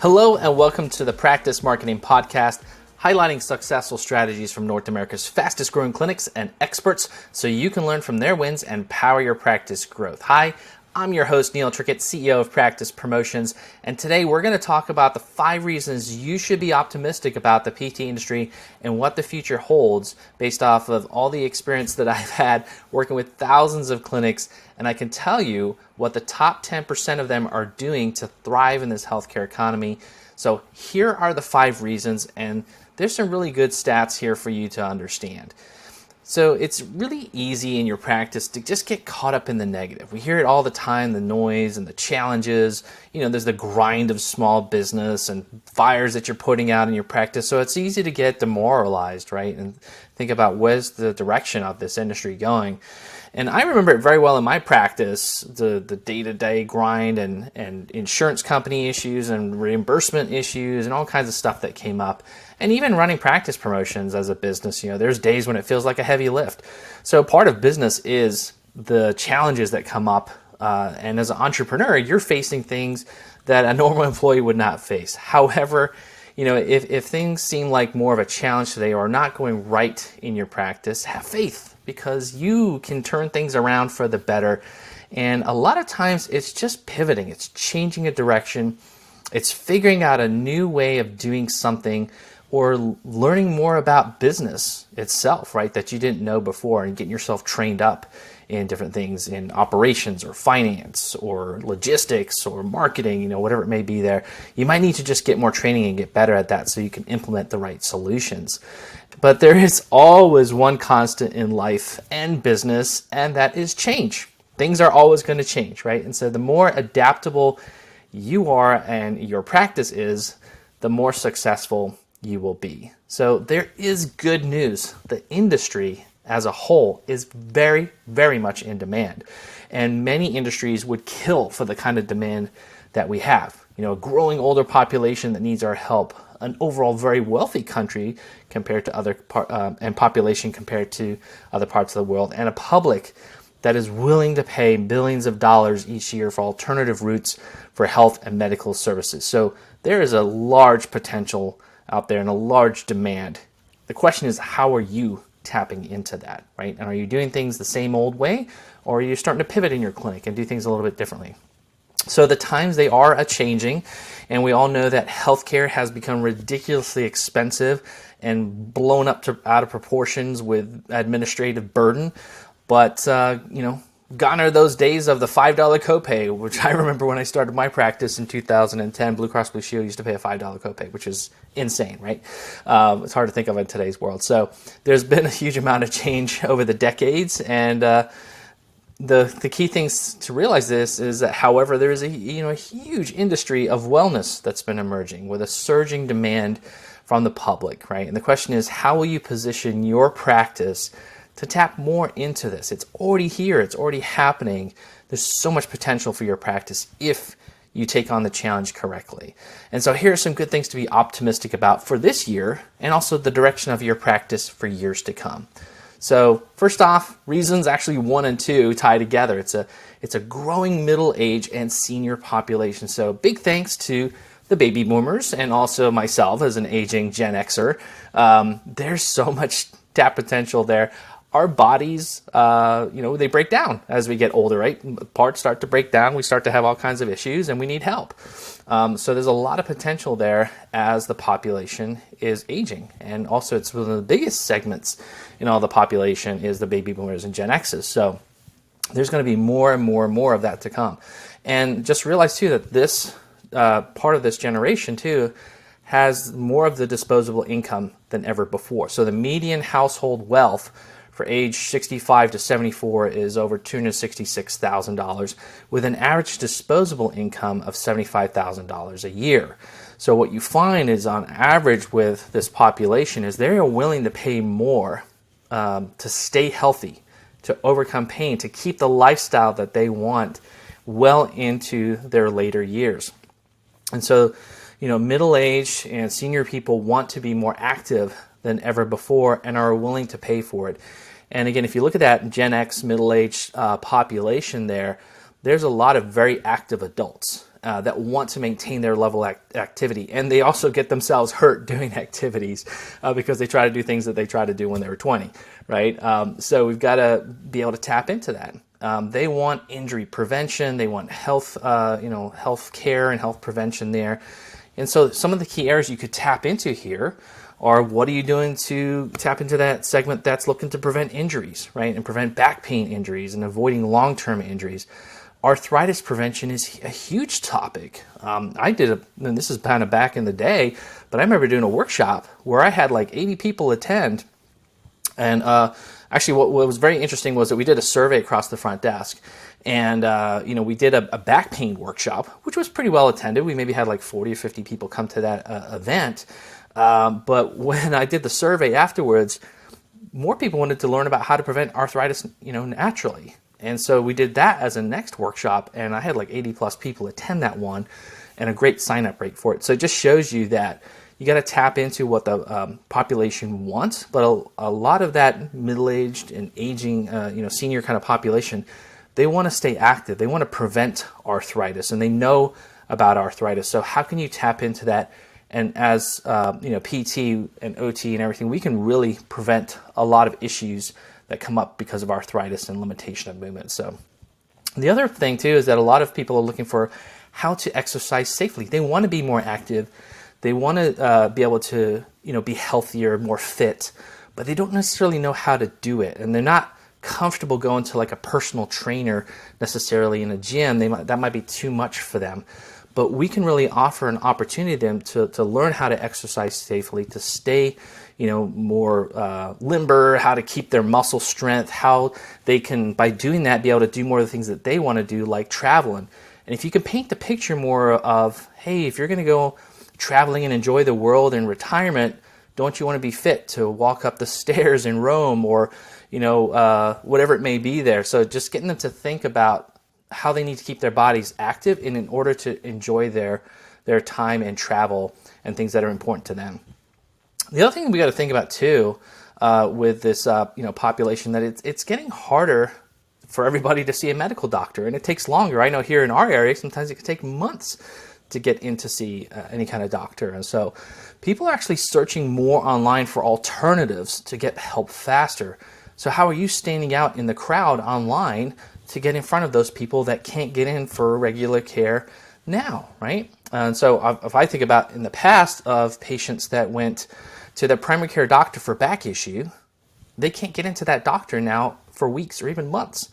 Hello and welcome to the Practice Marketing Podcast, highlighting successful strategies from North America's fastest growing clinics and experts so you can learn from their wins and power your practice growth. Hi, I'm your host, Neil Trickett, CEO of Practice Promotions, and today we're going to talk about the 5 reasons you should be optimistic about the PT industry and what the future holds based off of all the experience that I've had working with thousands of clinics, and I can tell you what the top 10% of them are doing to thrive in this healthcare economy. So here are the 5 reasons, and there's some really good stats here for you to understand. So it's really easy in your practice to just get caught up in the negative. We hear it all the time, the noise and the challenges. There's the grind of small business and fires that you're putting out in your practice. So it's easy to get demoralized, right? And think about where's the direction of this industry going. And I remember it very well in my practice, the day-to-day grind and insurance company issues and reimbursement issues and all kinds of stuff that came up. And even running Practice Promotions as a business, there's days when it feels like a heavy lift. So part of business is the challenges that come up. And as an entrepreneur, you're facing things that a normal employee would not face. However, if things seem like more of a challenge today or not going right in your practice, have faith, because you can turn things around for the better. And a lot of times it's just pivoting. It's changing a direction. It's figuring out a new way of doing something or learning more about business itself, right, that you didn't know before, and getting yourself trained up in different things in operations or finance or logistics or marketing, whatever it may be there. You might need to just get more training and get better at that so you can implement the right solutions. But there is always one constant in life and business, and that is change. Things are always going to change, right? And so the more adaptable you are and your practice is, the more successful you will be. So there is good news. The industry as a whole is very, very much in demand. And many industries would kill for the kind of demand that we have. A growing older population that needs our help, an overall very wealthy country compared to other and population compared to other parts of the world, and a public that is willing to pay billions of dollars each year for alternative routes for health and medical services. So there is a large potential out there and a large demand. The question is, how are you tapping into that, right? And are you doing things the same old way, or are you starting to pivot in your clinic and do things a little bit differently? So the times, they are a-changing, and we all know that healthcare has become ridiculously expensive and blown up out of proportions with administrative burden. But, gone are those days of the $5 copay, which I remember when I started my practice in 2010, Blue Cross Blue Shield used to pay a $5 copay, which is insane, right? It's hard to think of in today's world. So there's been a huge amount of change over the decades, and the key things to realize this is that, however, there is a huge industry of wellness that's been emerging with a surging demand from the public, right? And the question is, how will you position your practice to tap more into this? It's already here. It's already happening. There's so much potential for your practice if you take on the challenge correctly. And so here are some good things to be optimistic about for this year, and also the direction of your practice for years to come. So first off, reasons actually 1 and 2 tie together. It's a growing middle age and senior population. So big thanks to the baby boomers and also myself as an aging Gen Xer. There's so much tap potential there. Our bodies, they break down as we get older, right? Parts start to break down. We start to have all kinds of issues, and we need help. So there's a lot of potential there as the population is aging. And also, it's one of the biggest segments in all the population is the baby boomers and Gen Xs. So there's going to be more and more and more of that to come. And just realize, too, that this part of this generation, too, has more of the disposable income than ever before. So the median household wealth for age 65 to 74 is over $266,000, with an average disposable income of $75,000 a year. So what you find is, on average with this population, is they are willing to pay more to stay healthy, to overcome pain, to keep the lifestyle that they want well into their later years. And so, middle-aged and senior people want to be more active than ever before and are willing to pay for it. And again, if you look at that Gen X middle-aged population there's a lot of very active adults. that want to maintain their level of activity. And they also get themselves hurt doing activities because they try to do things that they tried to do when they were 20, right? So we've got to be able to tap into that. They want injury prevention. They want health, health care and health prevention there. And so some of the key areas you could tap into here are, what are you doing to tap into that segment that's looking to prevent injuries, right? And prevent back pain injuries and avoiding long-term injuries. Arthritis prevention is a huge topic. I did and this is kind of back in the day, but I remember doing a workshop where I had like 80 people attend. And actually what was very interesting was that we did a survey across the front desk. And, we did a back pain workshop, which was pretty well attended. We maybe had like 40 or 50 people come to that event. But when I did the survey afterwards, more people wanted to learn about how to prevent arthritis, naturally. And so we did that as a next workshop, and I had like 80 plus people attend that one, and a great sign-up rate for it. So it just shows you that you got to tap into what the population wants, but a lot of that middle-aged and aging, senior kind of population, they want to stay active. They want to prevent arthritis, and they know about arthritis. So how can you tap into that? And as PT and OT and everything, we can really prevent a lot of issues that come up because of arthritis and limitation of movement. So the other thing too is that a lot of people are looking for how to exercise safely. They want to be more active. They want to be able to be healthier, more fit, but they don't necessarily know how to do it, and they're not comfortable going to like a personal trainer necessarily in a gym. That might be too much for them. But we can really offer an opportunity to them to learn how to exercise safely, to stay more limber, how to keep their muscle strength, how they can, by doing that, be able to do more of the things that they want to do, like traveling. And if you can paint the picture more of, hey, if you're going to go traveling and enjoy the world in retirement, don't you want to be fit to walk up the stairs in Rome or, whatever it may be there. So just getting them to think about how they need to keep their bodies active in order to enjoy their time and travel and things that are important to them. The other thing we got to think about too, with this population, that it's getting harder for everybody to see a medical doctor, and it takes longer. I know here in our area, sometimes it can take months to get in to see any kind of doctor, and so people are actually searching more online for alternatives to get help faster. So how are you standing out in the crowd online to get in front of those people that can't get in for regular care now, right? And so if I think about in the past of patients that went to their primary care doctor for back issue, they can't get into that doctor now for weeks or even months.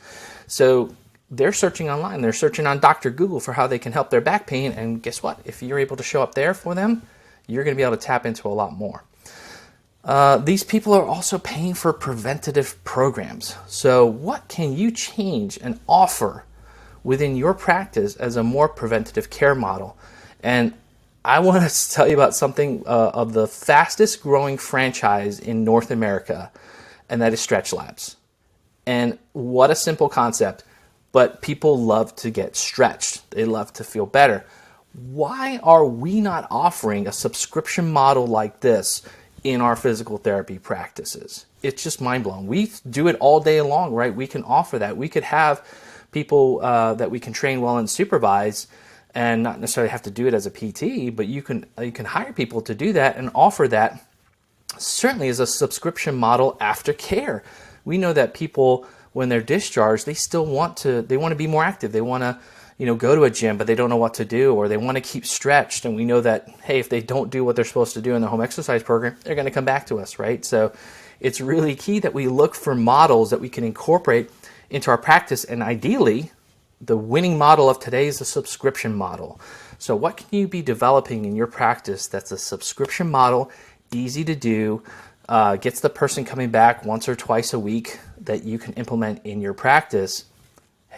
So they're searching online. They're searching on Dr. Google for how they can help their back pain. And guess what? If you're able to show up there for them, you're going to be able to tap into a lot more. These people are also paying for preventative programs. So what can you change and offer within your practice as a more preventative care model? And I want to tell you about something of the fastest growing franchise in North America, and that is Stretch Labs. And what a simple concept, but people love to get stretched. They love to feel better. Why are we not offering a subscription model like this in our physical therapy practices? It's just mind-blowing. We do it all day long, right? We can offer that. We could have people that we can train well and supervise, and not necessarily have to do it as a PT, but you can hire people to do that and offer that certainly as a subscription model after care. We know that people, when they're discharged, they want to be more active. They want to go to a gym, but they don't know what to do, or they want to keep stretched. And we know that, hey, if they don't do what they're supposed to do in their home exercise program, they're going to come back to us, right? So it's really key that we look for models that we can incorporate into our practice. And ideally, the winning model of today is a subscription model. So what can you be developing in your practice that's a subscription model, easy to do, gets the person coming back once or twice a week, that you can implement in your practice?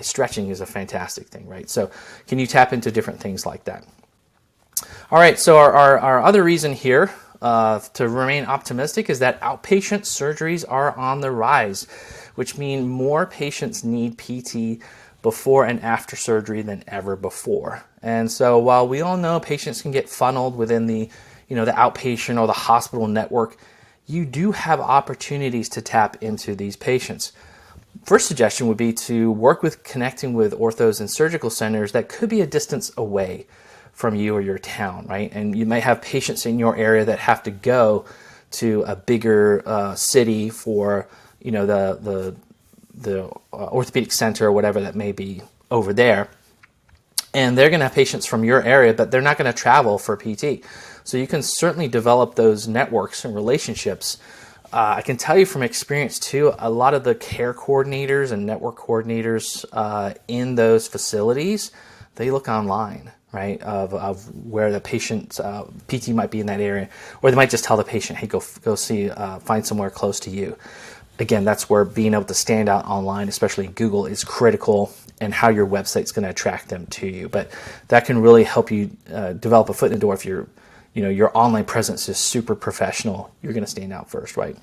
Stretching is a fantastic thing, right? So can you tap into different things like that? All right, so our other reason here to remain optimistic is that outpatient surgeries are on the rise, which means more patients need PT before and after surgery than ever before. And so while we all know patients can get funneled within the outpatient or the hospital network, you do have opportunities to tap into these patients. First suggestion would be to work with connecting with orthos and surgical centers that could be a distance away from you or your town, right? And you may have patients in your area that have to go to a bigger city for, the orthopedic center or whatever that may be over there. And they're going to have patients from your area, but they're not going to travel for PT. So you can certainly develop those networks and relationships. I can tell you from experience too, a lot of the care coordinators and network coordinators in those facilities, they look online, right, of where the patient PT might be in that area, or they might just tell the patient, hey, go see, find somewhere close to you. Again, that's where being able to stand out online, especially Google, is critical, and how your website's going to attract them to you. But that can really help you develop a foot in the door. If your online presence is super professional, you're going to stand out first, right?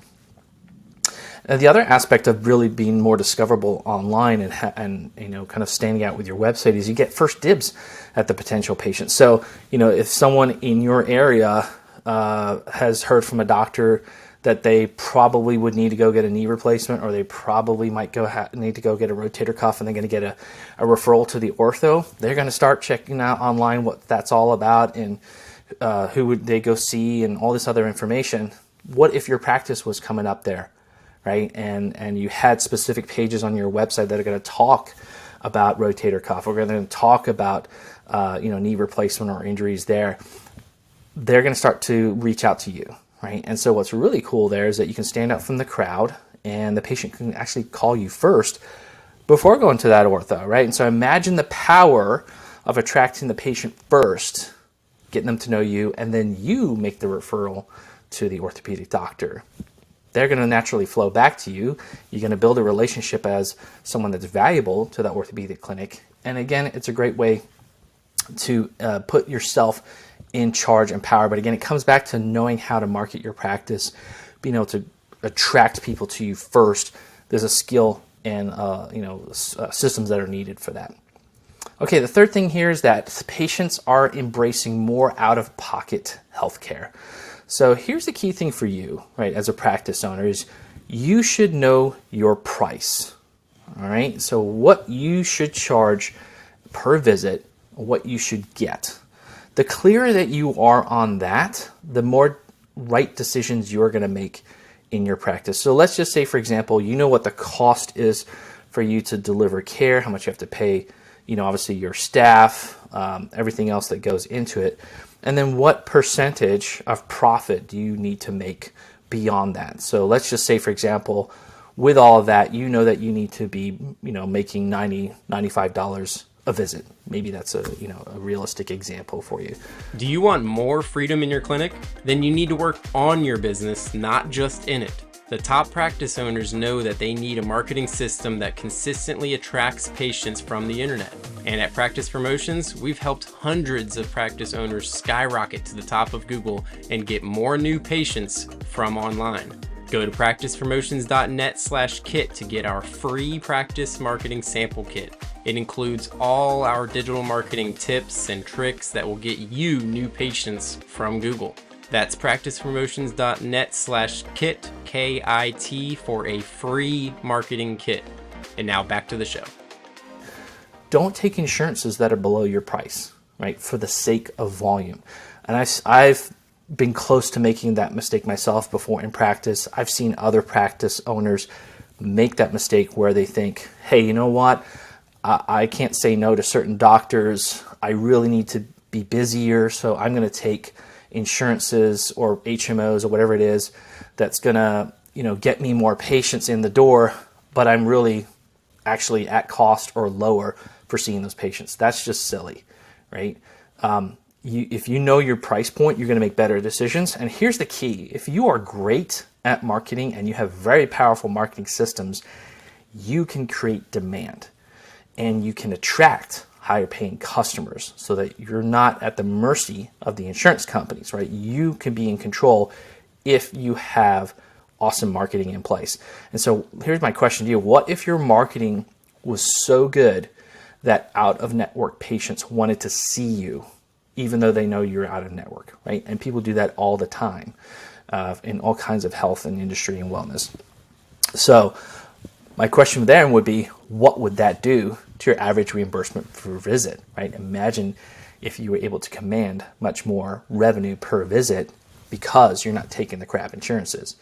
And the other aspect of really being more discoverable online and kind of standing out with your website is you get first dibs at the potential patient. So if someone in your area has heard from a doctor that they probably would need to go get a knee replacement, or they probably might need to go get a rotator cuff, and they're going to get a referral to the ortho, they're going to start checking out online what that's all about and who would they go see and all this other information. What if your practice was coming up there, right? And you had specific pages on your website that are going to talk about rotator cuff, or going to talk about knee replacement or injuries there. They're going to start to reach out to you. Right? And so what's really cool there is that you can stand out from the crowd, and the patient can actually call you first before going to that ortho, right? And so imagine the power of attracting the patient first, getting them to know you, and then you make the referral to the orthopedic doctor. They're going to naturally flow back to you. You're going to build a relationship as someone that's valuable to that orthopedic clinic. And again, it's a great way to put yourself in charge and power. But again, it comes back to knowing how to market your practice, being able to attract people to you first. There's a skill and systems that are needed for that. Okay, the third thing here is that patients are embracing more out-of-pocket healthcare. So here's the key thing for you, right, as a practice owner, is you should know your price. All right, so what you should charge per visit, what you should get. The clearer that you are on that, the more right decisions you're going to make in your practice. So let's just say, for example, you know what the cost is for you to deliver care, how much you have to pay, obviously your staff, everything else that goes into it. And then what percentage of profit do you need to make beyond that? So let's just say, for example, with all of that, you know that you need to be, making $90, $95 a visit. Maybe that's a realistic example for you. Do you want more freedom in your clinic? Then you need to work on your business, not just in it. The top practice owners know that they need a marketing system that consistently attracts patients from the internet. And at Practice Promotions, we've helped hundreds of practice owners skyrocket to the top of Google and get more new patients from online. Go to practicepromotions.net/kit to get our free practice marketing sample kit. It includes all our digital marketing tips and tricks that will get you new patients from Google. That's practicepromotions.net/kit, KIT, for a free marketing kit. And now back to the show. Don't take insurances that are below your price, right, for the sake of volume. And I've been close to making that mistake myself before in practice. I've seen other practice owners make that mistake where they think, hey, you know what? I can't say no to certain doctors. I really need to be busier, so I'm going to take insurances or HMOs or whatever it is that's going to, get me more patients in the door, but I'm really actually at cost or lower for seeing those patients. That's just silly, right? If you know your price point, you're going to make better decisions. And here's the key. If you are great at marketing and you have very powerful marketing systems, you can create demand and you can attract higher paying customers so that you're not at the mercy of the insurance companies, right? You can be in control if you have awesome marketing in place. And so here's my question to you. What if your marketing was so good that out-of-network patients wanted to see you even though they know you're out-of-network, right? And people do that all the time in all kinds of health and industry and wellness. So My question then would be, what would that do to your average reimbursement per visit, right? Imagine if you were able to command much more revenue per visit because you're not taking the crap insurances.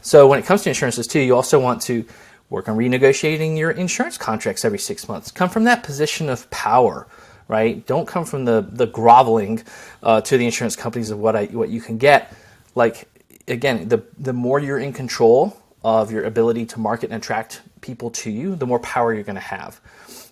So when it comes to insurances too, you also want to work on renegotiating your insurance contracts every 6 months. Come from that position of power, right? Don't come from the groveling to the insurance companies of what you can get. Like, again, the more you're in control of your ability to market and attract people to you, the more power you're going to have.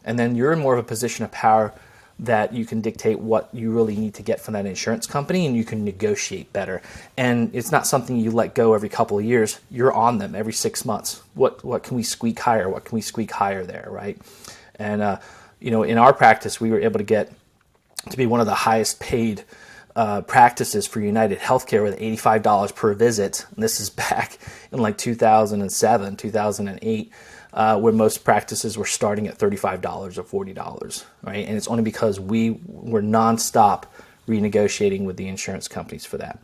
And then you're in more of a position of power that you can dictate what you really need to get from that insurance company, and you can negotiate better. And it's not something you let go every couple of years. You're on them every 6 months. What can we squeak higher? What can we squeak higher there, right? And in our practice, we were able to get to be one of the highest paid practices for United Healthcare with $85 per visit. And this is back in like 2007, 2008. Where most practices were starting at $35 or $40, right? And it's only because we were nonstop renegotiating with the insurance companies for that.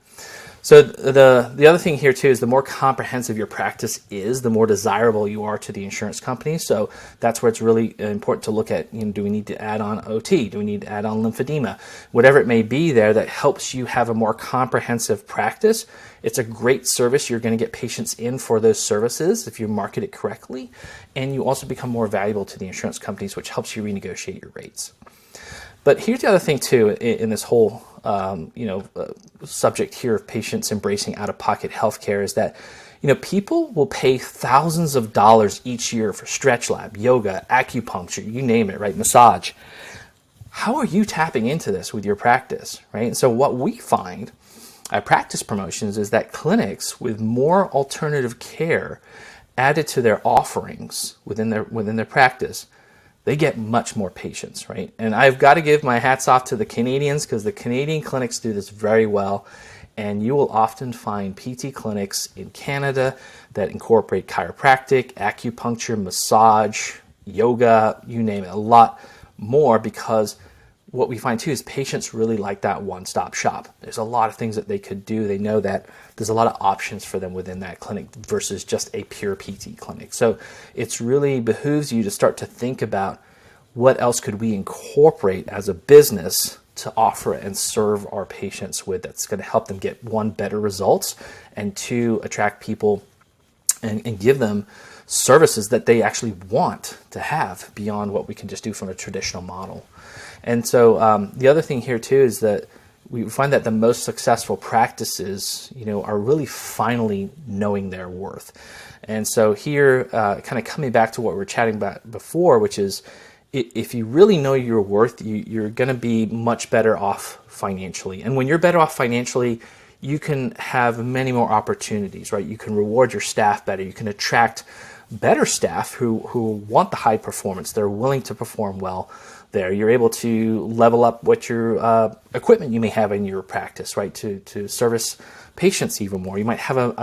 So the other thing here too is the more comprehensive your practice is, the more desirable you are to the insurance company. So that's where it's really important to look at, do we need to add on OT? Do we need to add on lymphedema? Whatever it may be there that helps you have a more comprehensive practice. It's a great service. You're going to get patients in for those services if you market it correctly. And you also become more valuable to the insurance companies, which helps you renegotiate your rates. But here's the other thing too in this whole subject here of patients embracing out-of-pocket healthcare is that people will pay thousands of dollars each year for stretch lab, yoga, acupuncture, you name it, right? Massage. How are you tapping into this with your practice, right? And so what we find at Practice Promotions is that clinics with more alternative care added to their offerings within their practice, they get much more patients, right? And I've got to give my hats off to the Canadians, because the Canadian clinics do this very well. And you will often find PT clinics in Canada that incorporate chiropractic, acupuncture, massage, yoga, you name it, a lot more, because what we find too is patients really like that one-stop shop. There's a lot of things that they could do. They know that there's a lot of options for them within that clinic versus just a pure PT clinic. So it's really behooves you to start to think about what else could we incorporate as a business to offer and serve our patients with that's going to help them get, one, better results, and two, attract people and give them services that they actually want to have beyond what we can just do from a traditional model. And so the other thing here too is that we find that the most successful practices, are really finally knowing their worth. And so here, kind of coming back to what we were chatting about before, which is if you really know your worth, you're going to be much better off financially. And when you're better off financially, you can have many more opportunities, right? You can reward your staff better. You can attract better staff who want the high performance. They're willing to perform well there. You're able to level up what your equipment you may have in your practice, right? To service patients even more. You might have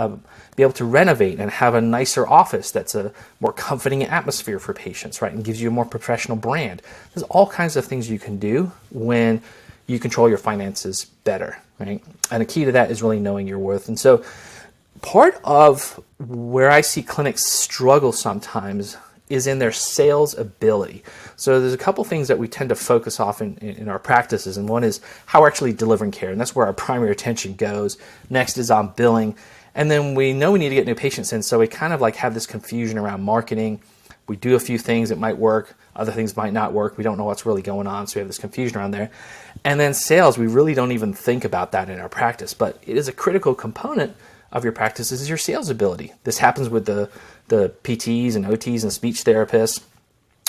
be able to renovate and have a nicer office that's a more comforting atmosphere for patients, right? And gives you a more professional brand. There's all kinds of things you can do when you control your finances better, right? And the key to that is really knowing your worth. And so part of where I see clinics struggle sometimes is in their sales ability. So there's a couple things that we tend to focus off in our practices, and one is how we're actually delivering care, and that's where our primary attention goes. Next is on billing, and then we know we need to get new patients in, so we kind of like have this confusion around marketing. We do a few things that might work, other things might not work. We don't know what's really going on, so we have this confusion around there. And then sales, we really don't even think about that in our practice, but it is a critical component of your practice is your sales ability. This happens with the PTs and OTs and speech therapists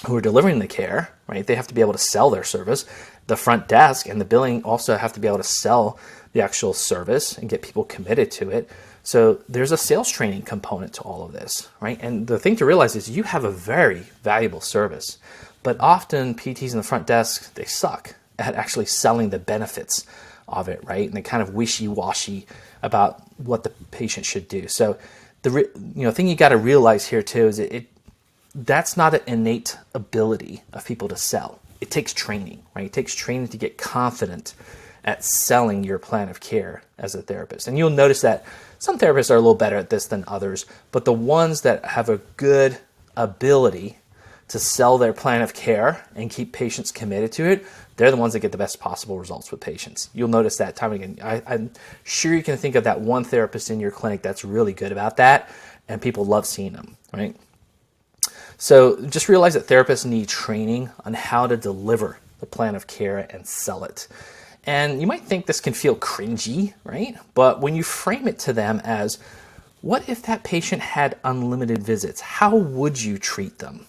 who are delivering the care, right? They have to be able to sell their service. The front desk and the billing also have to be able to sell the actual service and get people committed to it. So there's a sales training component to all of this, right? And the thing to realize is you have a very valuable service, but often PTs in the front desk, they suck at actually selling the benefits of it, right? And they kind of wishy-washy about what the patient should do. So the thing you got to realize here too is that's not an innate ability of people to sell. It takes training, right? It takes training to get confident at selling your plan of care as a therapist. And you'll notice that some therapists are a little better at this than others, but the ones that have a good ability to sell their plan of care and keep patients committed to it, they're the ones that get the best possible results with patients. You'll notice that time and again. I'm sure you can think of that one therapist in your clinic that's really good about that, and people love seeing them, right? So just realize that therapists need training on how to deliver the plan of care and sell it. And you might think this can feel cringy, right? But when you frame it to them as, what if that patient had unlimited visits? How would you treat them,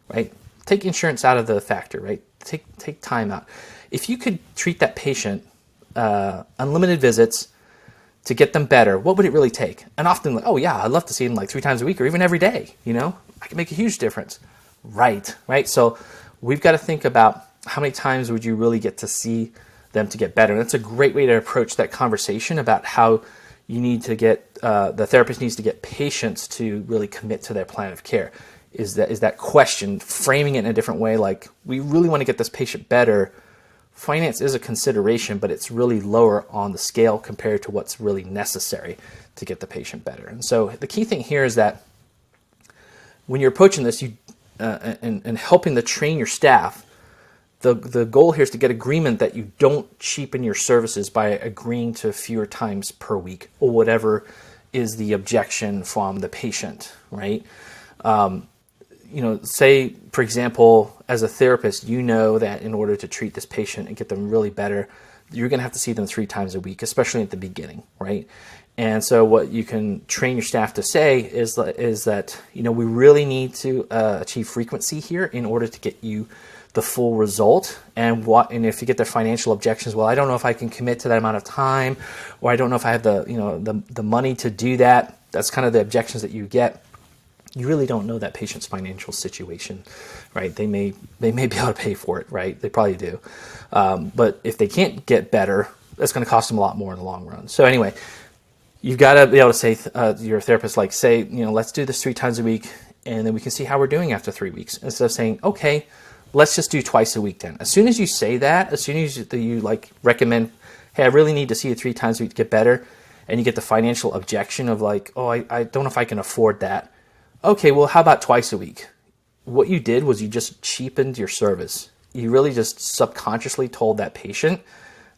right? Take insurance out of the factor, right? Take time out. If you could treat that patient unlimited visits to get them better, what would it really take? And often, like, oh yeah, I'd love to see them like 3 times a week or even every day, I can make a huge difference. Right? So we've got to think about how many times would you really get to see them to get better. And that's a great way to approach that conversation about how you need to get, the therapist needs to get patients to really commit to their plan of care. Is that question, framing it in a different way, like, we really want to get this patient better. Finance is a consideration, but it's really lower on the scale compared to what's really necessary to get the patient better. And so the key thing here is that when you're approaching this, and helping to train your staff, the goal here is to get agreement that you don't cheapen your services by agreeing to fewer times per week or whatever is the objection from the patient, right? Say, for example, as a therapist, that in order to treat this patient and get them really better, you're going to have to see them 3 times a week, especially at the beginning, right? And so what you can train your staff to say is that we really need to achieve frequency here in order to get you the full result. And if you get their financial objections, well, I don't know if I can commit to that amount of time, or I don't know if I have the money to do that. That's kind of the objections that you get. You really don't know that patient's financial situation, right? They may be able to pay for it, right? They probably do. But if they can't get better, that's going to cost them a lot more in the long run. So anyway, you've got to be able to say your therapist, let's do this 3 times a week, and then we can see how we're doing after 3 weeks. Instead of saying, okay, let's just do twice a week then. As soon as you say that, as soon as you recommend, hey, I really need to see you 3 times a week to get better, and you get the financial objection of I don't know if I can afford that. Okay, well, how about twice a week? What you did was you just cheapened your service. You really just subconsciously told that patient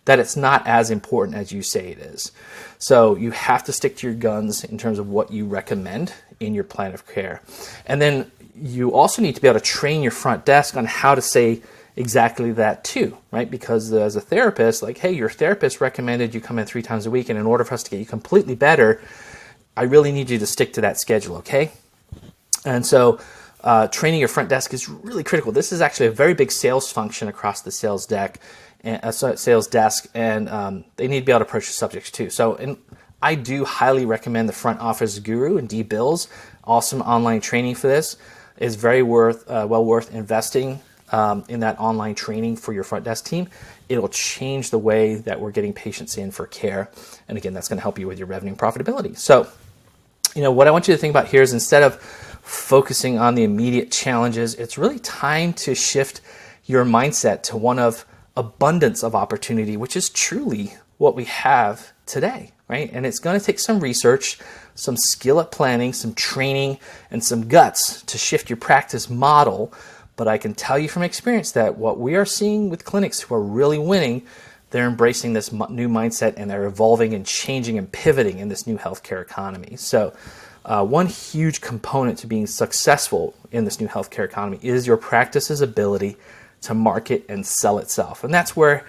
that it's not as important as you say it is. So you have to stick to your guns in terms of what you recommend in your plan of care. And then you also need to be able to train your front desk on how to say exactly that too, right? Because as a therapist, hey, your therapist recommended you come in 3 times a week, and in order for us to get you completely better, I really need you to stick to that schedule, okay? And so training your front desk is really critical. This is actually a very big sales function across the sales desk, and they need to be able to approach the subjects too. So I do highly recommend the Front Office Guru and D. Bill's awesome online training for this. Is very well worth investing in that online training for your front desk team. It'll change the way that we're getting patients in for care. And again, that's going to help you with your revenue and profitability. So, what I want you to think about here is, instead of focusing on the immediate challenges, it's really time to shift your mindset to one of abundance of opportunity, which is truly what we have today, right? And it's going to take some research, some skill at planning, some training, and some guts to shift your practice model. But I can tell you from experience that what we are seeing with clinics who are really winning, they're embracing this new mindset, and they're evolving and changing and pivoting in this new healthcare economy. So one huge component to being successful in this new healthcare economy is your practice's ability to market and sell itself. And that's where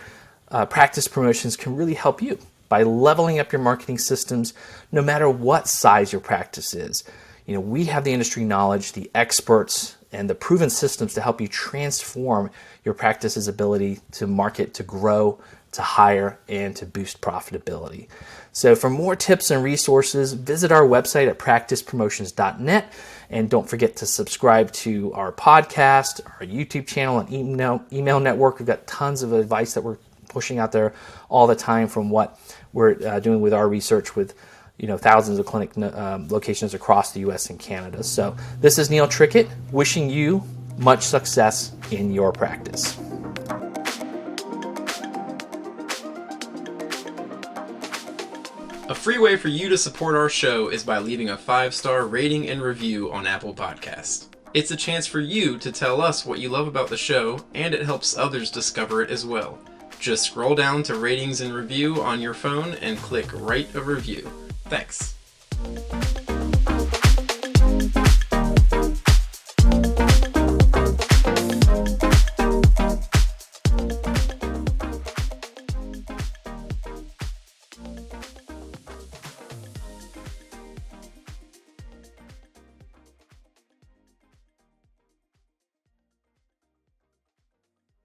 practice promotions can really help you by leveling up your marketing systems, no matter what size your practice is. We have the industry knowledge, the experts, and the proven systems to help you transform your practice's ability to market, to grow, to hire, and to boost profitability. So for more tips and resources, visit our website at practicepromotions.net. And don't forget to subscribe to our podcast, our YouTube channel, and email network. We've got tons of advice that we're pushing out there all the time from what we're doing with our research with thousands of clinic locations across the U.S. and Canada. So this is Neil Trickett, wishing you much success in your practice. A free way for you to support our show is by leaving a 5-star rating and review on Apple Podcasts. It's a chance for you to tell us what you love about the show, and it helps others discover it as well. Just scroll down to ratings and review on your phone and click Write a Review. Thanks.